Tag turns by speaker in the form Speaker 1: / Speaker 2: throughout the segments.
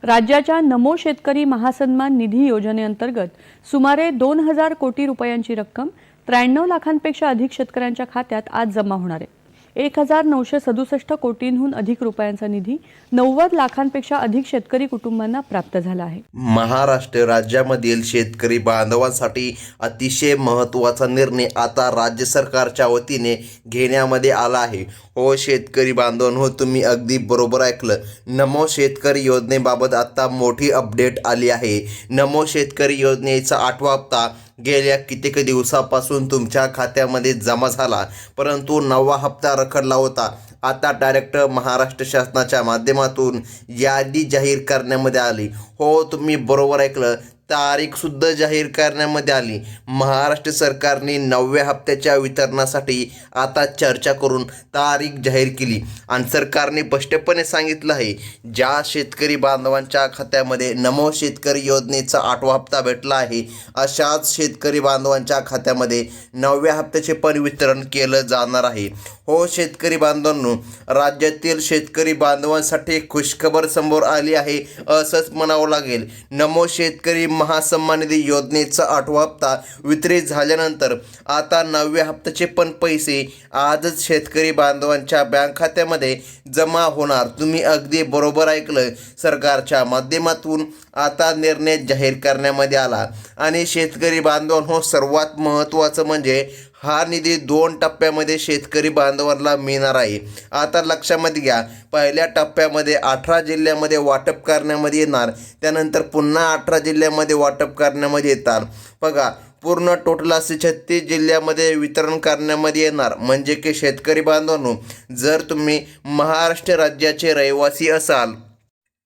Speaker 1: राज्याच्या नमो शेतकरी महासन्मान निधी योजनेअंतर्गत सुमारे 2,000 कोटी रुपयांची रक्कम 93 लाखांपेक्षा अधिक शेतकऱ्यांच्या खात्यात आज जमा होणार आहे। 1,967 कोटींहून अधिक रुपयांचा निधी 90 लाखांपेक्षा अधिक शेतकरी कुटुंबांना प्राप्त झाला आहे।
Speaker 2: महाराष्ट्र राज्यामधील शेतकरी बांधवांसाठी अतिशय महत्त्वाचा निर्णय आता राज्य सरकारच्या वतीने घेण्यामध्ये आला आहे। हो शेतकरी बांधवांनो, तुम्ही अगदी बरोबर ऐकलं। नमो शेतकरी योजनेबाबत आता मोठी अपडेट आली आहे। नमो शेतकरी योजनेचा 8वा हप्ता गेल्या कित्येक दिवसापासून तुमच्या खात्यामध्ये जमा झाला, परंतु 9वा हप्ता रखडला होता। आता डायरेक्ट महाराष्ट्र शासनाच्या माध्यमातून यादी जाहीर करण्यामध्ये आली। हो तुम्ही बरोबर ऐकलं, तारीख सुद्धा जाहीर करण्यामध्ये आली। महाराष्ट्र सरकारने 9व्या हप्त्याच्या वितरणासाठी आता चर्चा करून तारीख जाहीर केली आणि सरकारने स्पष्टपणे सांगितलं आहे, ज्या शेतकरी बांधवांच्या खात्यामध्ये नमो शेतकरी योजनेचा 8वा हप्ता भेटला आहे, अशाच शेतकरी बांधवांच्या खात्यामध्ये 9व्या हप्त्याचे पण वितरण केलं जाणार आहे। हो शेतकरी बांधवांनो, राज्यातील शेतकरी बांधवांसाठी खुशखबर समोर आली आहे असंच म्हणावं लागेल। नमो शेतकरी महासन्मान निधी योजनेचा 8वा हप्ता वितरित झाल्यानंतर आता 9व्या हप्त्याचे पण पैसे आजच शेतकरी बांधवांच्या बँक खात्यामध्ये जमा होणार। तुम्ही अगदी बरोबर ऐकलं, सरकारच्या माध्यमातून आता निर्णय जाहीर करण्यामध्ये आला आणि शेतकरी बांधवांनो, सर्वात महत्त्वाचं म्हणजे हा निधी 2 टप्प्यामध्ये शेतकरी बांधवांना मिळणार आहे। आता लक्षामध्ये घ्या, पहिल्या टप्प्यामध्ये 18 जिल्ह्यामध्ये वाटप करण्यामध्ये येणार, त्यानंतर पुन्हा 18 जिल्ह्यामध्ये वाटप करण्यामध्ये येतात। बघा, पूर्ण टोटल असे 36 जिल्ह्यामध्ये वितरण करण्यामध्ये येणार। म्हणजे की शेतकरी बांधवांनो, जर तुम्ही महाराष्ट्र राज्याचे रहिवासी असाल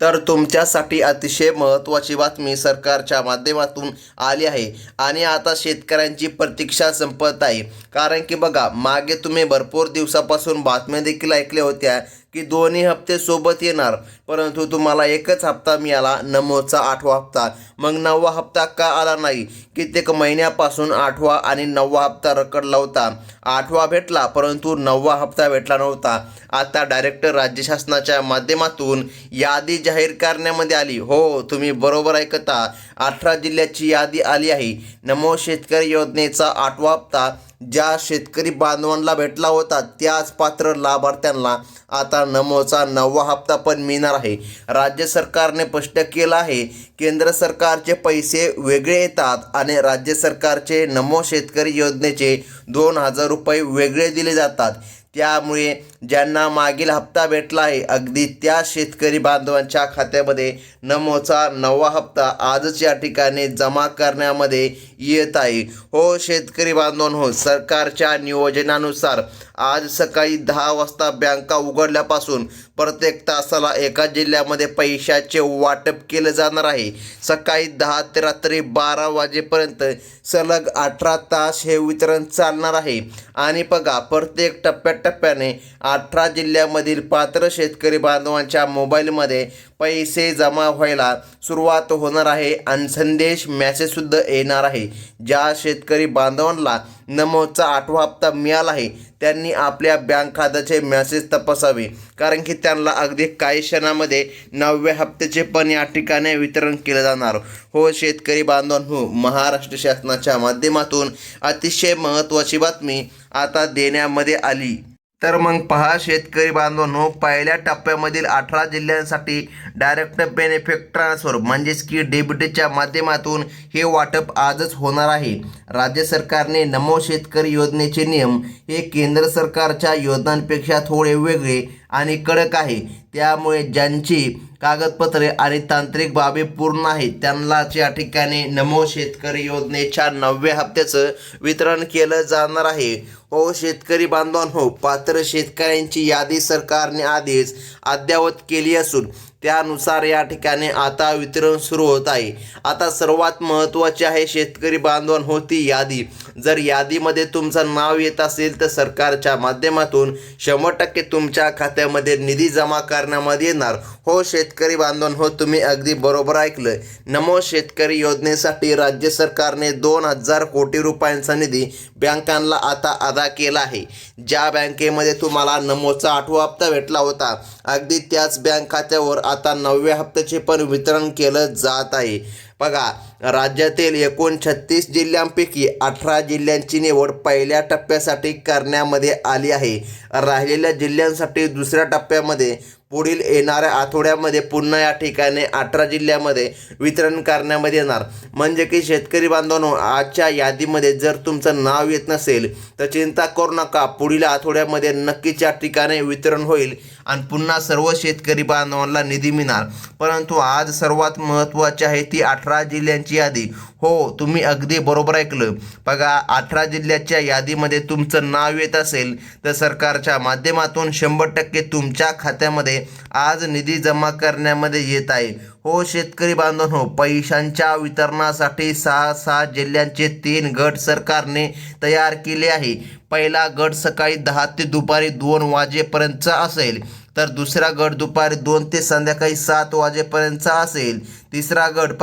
Speaker 2: तर तुमच्यासाठी अतिशय महत्त्वाची बातमी सरकारच्या माध्यमातून आली आहे आणि आता शेतकऱ्यांची प्रतीक्षा संपत आहे। कारण की बघा, मागे तुम्ही भरपूर दिवसापासून बातम्या देखील ऐकल्या होत्या की दोन्ही हप्ते सोबत येणार, परंतु तुम्हाला एकच हप्ता मिळाला, नमोचा 8वा हप्ता। मग 9वा हप्ता का आला नाही? कित्येक महिन्यापासून 8वा आणि 9वा हप्ता रखडला होता। 8वा भेटला, परंतु 9वा हप्ता भेटला नव्हता। आता डायरेक्ट राज्य शासनाच्या माध्यमातून यादी जाहीर करण्यामध्ये आली। हो तुम्ही बरोबर ऐकता, 18 जिल्ह्याची यादी आली आहे। नमो शेतकरी योजनेचा 8वा हप्ता ज्या शेतकरी बांधवांना भेटला होता त्याच पात्र लाभार्थ्यांना आता नमोचा 9वा हप्ता पण मिळणार आहे। राज्य सरकारने स्पष्ट केलं आहे, केंद्र सरकारचे पैसे वेगळे येतात आणि राज्य सरकारचे नमो शेतकरी योजनेचे 2,000 रुपये वेगळे दिले जातात। त्यामुळे ज्यांना मागील हप्ता भेटला आहे, अगदी त्या शेतकरी बांधवांच्या खात्यामध्ये नमोचा 9वा हप्ता आजच या ठिकाणी जमा करण्यामध्ये येत आहे। हो शेतकरी बांधवांनो, सरकारच्या नियोजनानुसार आज सकाळी 10 वाजता बँका उघडल्यापासून प्रत्येक तासाला एका जिल्ह्यामध्ये पैशाचे वाटप केले जाणार आहे। सकाळी 10 ते रात्री 12 वाजेपर्यंत सलग 18 तास हे वितरण चालणार आहे। आणि बघा, प्रत्येक टप्प्याने 18 जिल्ह्यामधील पात्र शेतकरी बांधवांच्या मोबाईलमध्ये पैसे जमा व्हायला सुरुवात होणार आहे आणि संदेश मेसेजसुद्धा येणार आहे। ज्या शेतकरी बांधवांना नमोचा 8वा हप्ता मिळाला आहे त्यांनी आपल्या बँक खात्याचे मेसेज तपासावे, कारण की त्यांना अगदी काही क्षणामध्ये 9व्या हप्त्याचे पण या ठिकाणी वितरण केलं जाणार। हो शेतकरी बांधवांनो, महाराष्ट्र शासनाच्या माध्यमातून अतिशय महत्त्वाची बातमी आता देण्यामध्ये आली। तर मग पहा शेतकरी बांधवांनो, पहिल्या टप्प्यामधील 18 जिल्ह्यांसाठी डायरेक्ट बेनिफिट ट्रान्सफर म्हणजेच की डीबीटीच्या माध्यमातून हे वाटप आजच होणार आहे। राज्य सरकारने नमो शेतकरी योजनेचे नियम हे केंद्र सरकारच्या योजनांपेक्षा थोडे वेगळे आणि कडक आहे। त्यामुळे ज्यांची कागदपत्रे आणि तांत्रिक बाबी पूर्ण आहेत त्यांनाच या ठिकाणी नमो शेतकरी योजनेच्या 9व्या हप्त्याचं वितरण केलं जाणार आहे। हो शेतकरी बांधवांनो, पात्र शेतकऱ्यांची यादी सरकारने आधीच अद्ययावत केली असून त्यानुसार या ठिकाणी आता वितरण सुरू होत आहे। आता सर्वात महत्त्वाचे आहे शेतकरी बांधवांनो ती यादी। जर यादीमध्ये तुमचं नाव येत असेल तर सरकारच्या माध्यमातून 100% तुमच्या खात्यामध्ये निधी जमा करण्यामध्ये येणार। हो शेतकरी बांधवांनो, तुम्ही अगदी बरोबर ऐकलं, नमो शेतकरी योजनेसाठी राज्य सरकारने 2,000 कोटी रुपयांचा निधी बँकांना आता वादा केला आहे. ज्या बँकेमध्ये तुम्हाला नमोचा 8वा हप्ता भेटला होता, अगदी त्याच बँक खात्यावर आता 9व्या हप्त्याचे पण वितरण केलं जात आहे. बघा, राज्यातील एकूण 36 जिल्ह्यांपैकी 18 जिल्ह्यांची निवड पहिल्या टप्प्यासाठी करण्यामध्ये आली आहे. राहिलेल्या जिल्ह्यांसाठी दुसऱ्या टप्प्यामध्ये पुढील येणाऱ्या आठवड्यामध्ये पुन्हा या ठिकाणी 18 जिल्ह्यामध्ये वितरण करण्यामध्ये येणार. म्हणजे की शेतकरी बांधवांनो, आजच्या यादीमध्ये जर तुमचं नाव येत नसेल तर चिंता करू नका, पुढील आठवड्यामध्ये नक्कीच या ठिकाणी वितरण होईल आणि पुन्हा सर्व शेतकरी बांधवांना निधी मिळणार. परंतु आज सर्वात महत्त्वाची आहे ती 18 जिल्ह्यांची यादी. हो, तुम्ही अगदी बरोबर ऐकलं. बघा, 18 जिल्ह्याच्या यादीमध्ये तुमचं नाव येत असेल तर सरकारच्या माध्यमातून 100% तुमच्या खात्यामध्ये आज निधी जमा करण्यामध्ये येत आहे. हो शेतकरी बांधवांनो, पैशांच्या वितरणासाठी 6 जिल्ह्यांचे 3 गट सरकारने तयार केले आहे. पहिला गट सकाळी 10 ते दुपारी 2 वाजेपर्यंतचा असेल, तर दुसरा गट दुपारी 2 ते संध्याकाळी 7 वाजेपर्यंतचा असेल. तिसरा गट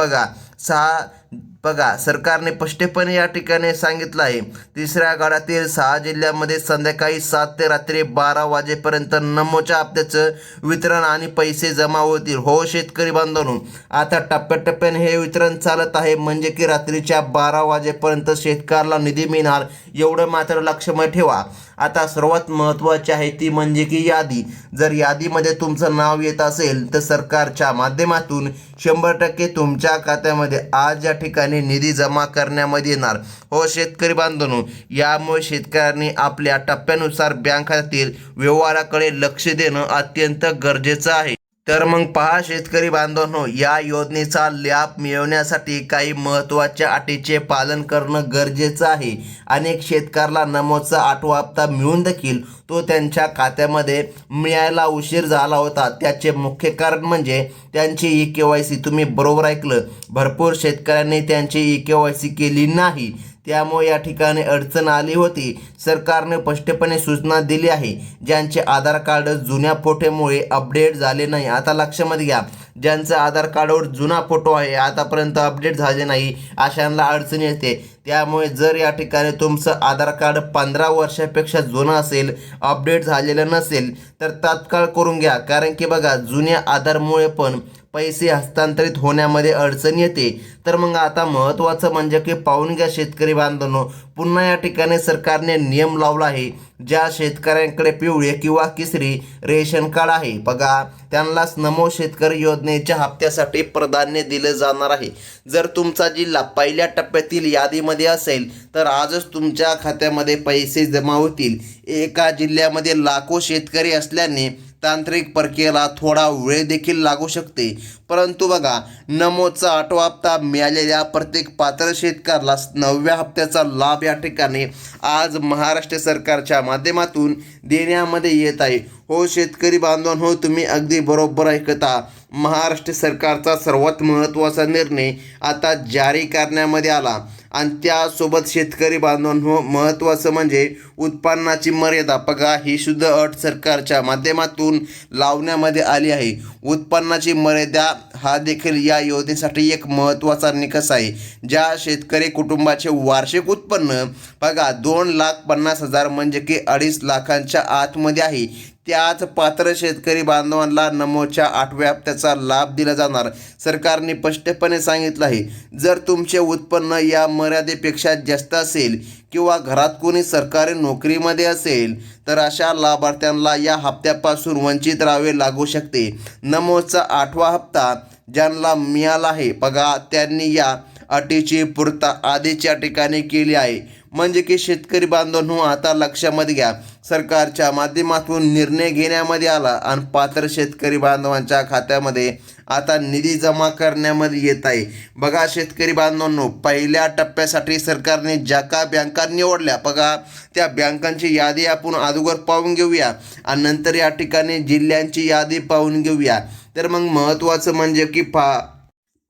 Speaker 2: सरकारने स्पष्टपणे या ठिकाणी सांगितलं आहे, तिसऱ्या गटातील 6 जिल्ह्यांमध्ये संध्याकाळी 7 ते रात्री 12 वाजेपर्यंत नमोच्या हप्त्याचं वितरण आणि पैसे जमा होतील. हो शेतकरी बांधवांनो, आता टप्प्याटप्प्याने हे वितरण चालत आहे, म्हणजे की रात्रीच्या 12 वाजेपर्यंत शेतकऱ्याला निधी मिळणार, एवढं मात्र लक्षात ठेवा. आता सर्वात महत्त्वाची आहे ती म्हणजे की यादी. जर यादीमध्ये तुमचं नाव येत असेल तर सरकारच्या माध्यमातून 100% तुमच्या खात्यामध्ये आज या ठिकाणी निधी जमा करण्यामध्ये येणार. हो शेतकरी बांधवांनो, यामुळे शेतकऱ्यांनी आपल्या टप्प्यानुसार बँक खात्यातील व्यवहाराकडे लक्ष देणं अत्यंत गरजेचं आहे. तर मग पहा शेतकरी बांधवांनो, या योजनेचा लाभ मिळवण्यासाठी काही महत्त्वाच्या अटीचे पालन करणं गरजेचं आहे. अनेक शेतकऱ्याला नमोचा 8वा हप्ता मिळून देखील तो त्यांच्या खात्यामध्ये मिळायला उशीर झाला होता. त्याचे मुख्य कारण म्हणजे त्यांची e-KYC. तुम्ही बरोबर ऐकलं, भरपूर शेतकऱ्यांनी त्यांची e-KYC केली नाही, त्यामुळे या ठिकाणी अडचण आली होती. सरकारने स्पष्टपणे सूचना दिली आहे, ज्यांचे आधार कार्ड जुन्या फोटोमुळे अपडेट झाले नाही. आता लक्षामध्ये घ्या, ज्यांचं आधार कार्डवर जुना फोटो आहे, आतापर्यंत अपडेट झाले नाही, अशांना अडचण येते. त्यामुळे जर या ठिकाणी तुमचं आधार कार्ड 15 वर्षापेक्षा जुनं असेल, अपडेट झालेलं नसेल, तर तात्काळ करून घ्या. कारण की बघा, जुन्या आधारमुळे पण पैसे हस्तांतरित होण्यामध्ये अडचण येते. तर मग आता महत्त्वाचं म्हणजे की पाहून घ्या शेतकरी बांधवांनो, पुन्हा या ठिकाणी सरकारने नियम लावला आहे. ज्या शेतकऱ्यांकडे पिवळे किंवा केसरी रेशन कार्ड आहे, बघा, त्यांनाच नमो शेतकरी योजनेच्या हप्त्यासाठी प्राधान्य दिलं जाणार आहे. जर तुमचा जिल्हा पहिल्या टप्प्यातील यादीमध्ये असेल तर आजच तुमच्या खात्यामध्ये पैसे जमा होतील. एका जिल्ह्यामध्ये लाखो शेतकरी असल्याने तांत्रिक प्रक्रियेला थोडा वेळ देखील लागू शकते. परंतु बघा, नमोचा 8वा हप्ता मिळालेल्या प्रत्येक पात्र शेतकऱ्याला 9व्या हप्त्याचा लाभ या ठिकाणी आज महाराष्ट्र सरकारच्या माध्यमातून देण्यामध्ये येत आहे. हो शेतकरी बांधवांनो, तुम्ही अगदी बरोबर ऐकता. महाराष्ट्र सरकारचा सर्वात महत्त्वाचा निर्णय आता जारी करण्यामध्ये आला आणि त्यासोबत शेतकरी बांधवांनो, महत्त्वाचं म्हणजे उत्पन्नाची मर्यादा. बघा, ही सुद्धा अट सरकारच्या माध्यमातून लावण्यामध्ये आली आहे. उत्पन्नाची मर्यादा हा देखील या योजनेसाठी एक महत्त्वाचा निकष आहे. ज्या शेतकरी कुटुंबाचे वार्षिक उत्पन्न बघा 2,50,000 म्हणजे की 2.5 लाखांच्या आतमध्ये आहे, त्याच पात्र शेतकरी बांधवांना नमोच्या 8व्या हप्त्याचा लाभ दिला जाणार. सरकारने स्पष्टपणे सांगितलं आहे, जर तुमचे उत्पन्न या मर्यादेपेक्षा जास्त असेल किंवा घरात कोणी सरकारी नोकरीमध्ये असेल तर अशा लाभार्थ्यांना या हप्त्यापासून वंचित राहावे लागू शकते. नमोचा 8वा हप्ता ज्यांना मिळाला आहे, बघा, त्यांनी या अटीची पूर्तता आधीच्या ठिकाणी केली आहे. म्हणजे की शेतकरी बांधवांनो, आता लक्षामध्ये घ्या, सरकारच्या माध्यमातून निर्णय घेण्यामध्ये आला आणि पात्र शेतकरी बांधवांच्या खात्यामध्ये आता निधी जमा करण्यामध्ये येत आहे. बघा शेतकरी बांधवांनो, पहिल्या टप्प्यासाठी सरकारने ज्या का बँका निवडल्या, बघा, त्या बँकांची यादी आपण अगोदर पाहून घेऊया आणि नंतर या ठिकाणी जिल्ह्यांची यादी पाहून घेऊया. तर मग महत्त्वाचं म्हणजे की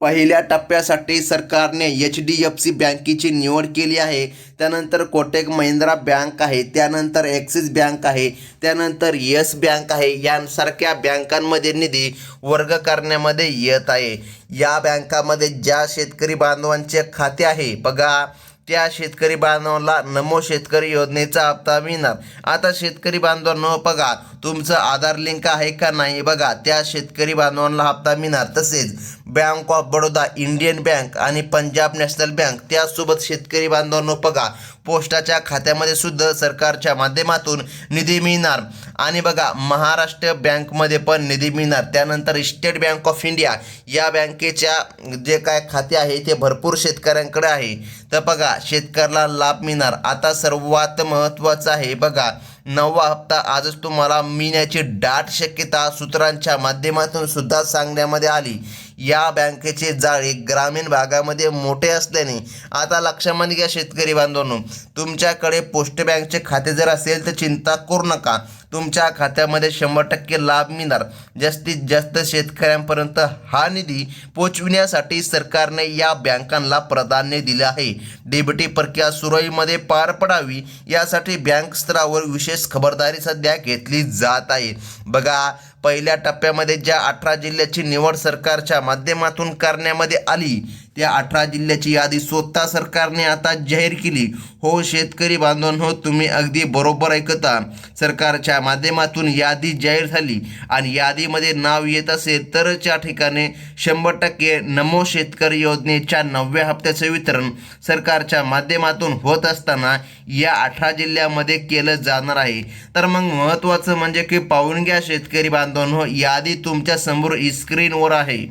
Speaker 2: पहिल्या टप्प्यासाठी सरकारने HDFC बँकेची निवड केली आहे. त्यानंतर कोटक महिंद्रा बँक आहे, त्यानंतर ॲक्सिस बँक आहे, त्यानंतर येस बँक आहे. यांसारख्या बँकांमध्ये निधी वर्ग करण्यामध्ये येत आहे. या बँकामध्ये ज्या शेतकरी बांधवांचे खाते आहे, बघा, त्या शेतकरी बांधवांना नमो शेतकरी योजनेचा हप्ता मिळणार। आता शेतकरी बांधवांनो बघा, तुमचं आधार लिंक आहे का नाही बघा, त्या शेतकरी बांधवांना हप्ता मिळणार। तसेच bank of Baroda, Indian bank आणि पंजाब नॅशनल बँक त्यासोबत शेतकरी बांधवांनो बघा, पोस्टाच्या खात्यामध्ये सुद्धा सरकारच्या माध्यमातून निधी मिळणार। आणि बघा, महाराष्ट्र बँकमध्ये पण निधी मिळणार। त्यानंतर स्टेट बँक ऑफ इंडिया या बँकेच्या जे काय खाते आहे ते भरपूर शेतकऱ्यांकडे आहे। तर बघा, शेतकऱ्याला लाभ मिळणार। आता सर्वात महत्त्वाचं आहे बघा, 9वा हप्ता आजच तुम्हाला मिळण्याची दाट शक्यता सूत्रांच्या माध्यमातून सुद्धा सांगण्यामध्ये आली। या बँकेचे जाळे ग्रामीण भागामध्ये मोठे असल्याने आता लक्षामध्ये घ्या शेतकरी बांधवांनो, तुमच्याकडे पोस्ट बँकचे खाते जर असेल तर चिंता करू नका, तुमच्या खात्यामध्ये 100% लाभ मिळणार। जास्तीत जास्त शेतकऱ्यांपर्यंत हा निधी पोहोचविण्यासाठी सरकारने या बँकांना प्राधान्य दिले आहे। डीबीटी प्रक्रिया सुरळीतपणे पार पडावी यासाठी बँक स्तरावर विशेष खबरदारी सध्या घेतली जात आहे। बघा, पहिल्या टप्प्यामध्ये ज्या 18 जिल्ह्याची निवड सरकारच्या माध्यमातून करण्यामध्ये आली, त्या 18 जिल्ह्याची यादी स्वतः सरकारने आता जाहीर केली। हो शेतकरी बांधवांनो, तुम्ही अगदी बरोबर ऐकता, सरकारच्या माध्यमातून यादी जाहीर झाली आणि यादीमध्ये नाव येत असेल तरच या ठिकाणी 100% नमो शेतकरी योजनेच्या 9व्या हप्त्याचे वितरण सरकारच्या माध्यमातून होत असताना या 18 जिल्ह्यामध्ये केलं जाणार आहे। तर मग महत्त्वाचं म्हणजे की पाहून घ्या शेतकरी बांधवांनो, यादी तुमच्या समोर स्क्रीनवर आहे।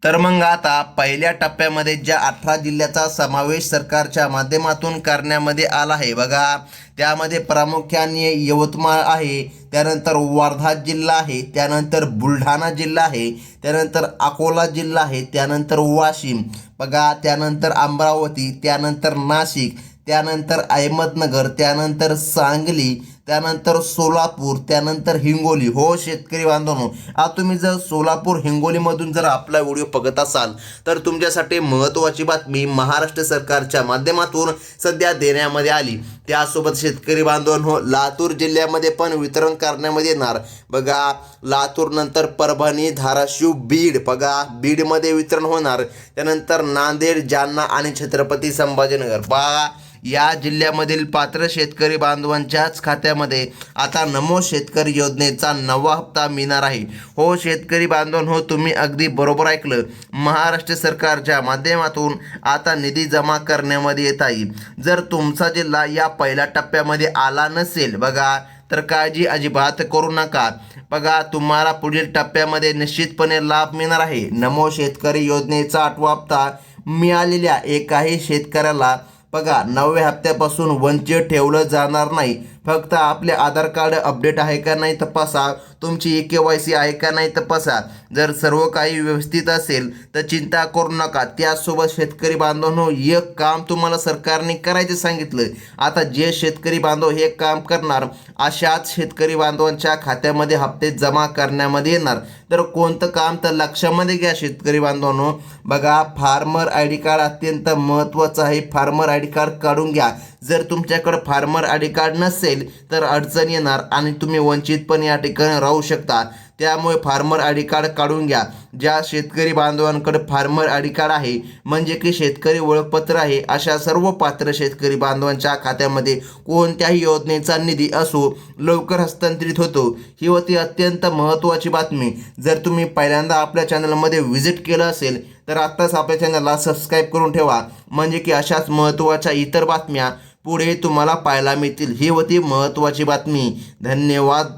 Speaker 2: तर मग आता पहिल्या टप्प्यामध्ये ज्या 18 जिल्ह्याचा समावेश सरकारच्या माध्यमातून करण्यामध्ये आला आहे बघा, त्यामध्ये प्रामुख्याने यवतमाळ आहे, त्यानंतर वर्धा जिल्हा आहे, त्यानंतर बुलढाणा जिल्हा आहे, त्यानंतर अकोला जिल्हा आहे, त्यानंतर वाशिम बघा, त्यानंतर अमरावती, त्यानंतर नाशिक, त्यानंतर अहमदनगर, त्यानंतर सांगली, त्यानंतर सोलापूर, त्यानंतर हिंगोली। हो शेतकरी बांधवांनो, आता तुम्ही जर सोलापूर हिंगोलीमधून जर आपला व्हिडिओ बघत असाल तर तुमच्यासाठी महत्त्वाची बातमी महाराष्ट्र सरकारच्या माध्यमातून सध्या देण्यामध्ये आली। त्यासोबत शेतकरी बांधवांनो, लातूर जिल्ह्यामध्ये पण वितरण करण्यामध्ये येणार बघा। लातूर नंतर परभणी, धाराशिव, बीड बघा, बीडमध्ये वितरण होणार। त्यानंतर नांदेड, जालना आणि छत्रपती संभाजीनगर बघा, या जिल्ह्यामधील पात्र शेतकरी बांधवांच्याच खात्यामध्ये आता नमो शेतकरी योजनेचा 9वा हप्ता मिळणार आहे। हो शेतकरी बांधवांनो, तुम्ही अगदी बरोबर ऐकलं, महाराष्ट्र सरकारच्या माध्यमातून आता निधी जमा करण्यामध्ये येत आहे। जर तुमचा जिल्हा या पहिल्या टप्प्यामध्ये आला नसेल बघा, तर काळजी अजिबात करू नका बघा, तुम्हाला पुढील टप्प्यामध्ये निश्चितपणे लाभ मिळणार आहे। नमो शेतकरी योजनेचा 8वा हप्ता मिळालेल्या एकाही शेतकऱ्याला बघा 9व्या हप्त्यापासून वंचित ठेवलं जाणार नाही। फक्त आपले आधार कार्ड अपडेट आहे का नाही तपासा, तुमची KYC आहे का नाही तपासा। जर सर्व काही व्यवस्थित असेल तर चिंता करू नका। त्यासोबत शेतकरी बांधवांनो, एक काम तुम्हाला सरकारने करायचे सांगितलं। आता जे शेतकरी बांधव हे काम करणार, अशाच शेतकरी बांधवांच्या खात्यामध्ये हप्ते जमा करण्यामध्ये येणार। तर कोणतं काम, तर लक्षामध्ये घ्या शेतकरी बांधवांनो बघा, फार्मर ID कार्ड अत्यंत महत्त्वाचं आहे। फार्मर ID कार्ड काढून घ्या। जर तुमच्याकडे फार्मर ID कार्ड नसेल तर अडचण येणार आणि तुम्ही वंचित पण या ठिकाणी राहू शकता। त्यामुळे फार्मर ID कार्ड काढून घ्या। ज्या शेतकरी बांधवांकडे फार्मर ID कार्ड आहे म्हणजे की शेतकरी ओळखपत्र आहे, अशा सर्व पात्र शेतकरी बांधवांच्या खात्यामध्ये कोणत्याही योजनेचा निधी असो लवकर हस्तांतरित होतो। ही होती अत्यंत महत्त्वाची बातमी। जर तुम्ही पहिल्यांदा आपल्या चॅनलमध्ये व्हिजिट केलं असेल तर आत्ताच आपल्या चॅनलला सबस्क्राईब करून ठेवा, म्हणजे की अशाच महत्त्वाच्या इतर बातम्या पुढे तुम्हाला पाहायला मिळतील। ही होती महत्त्वाची बातमी। धन्यवाद।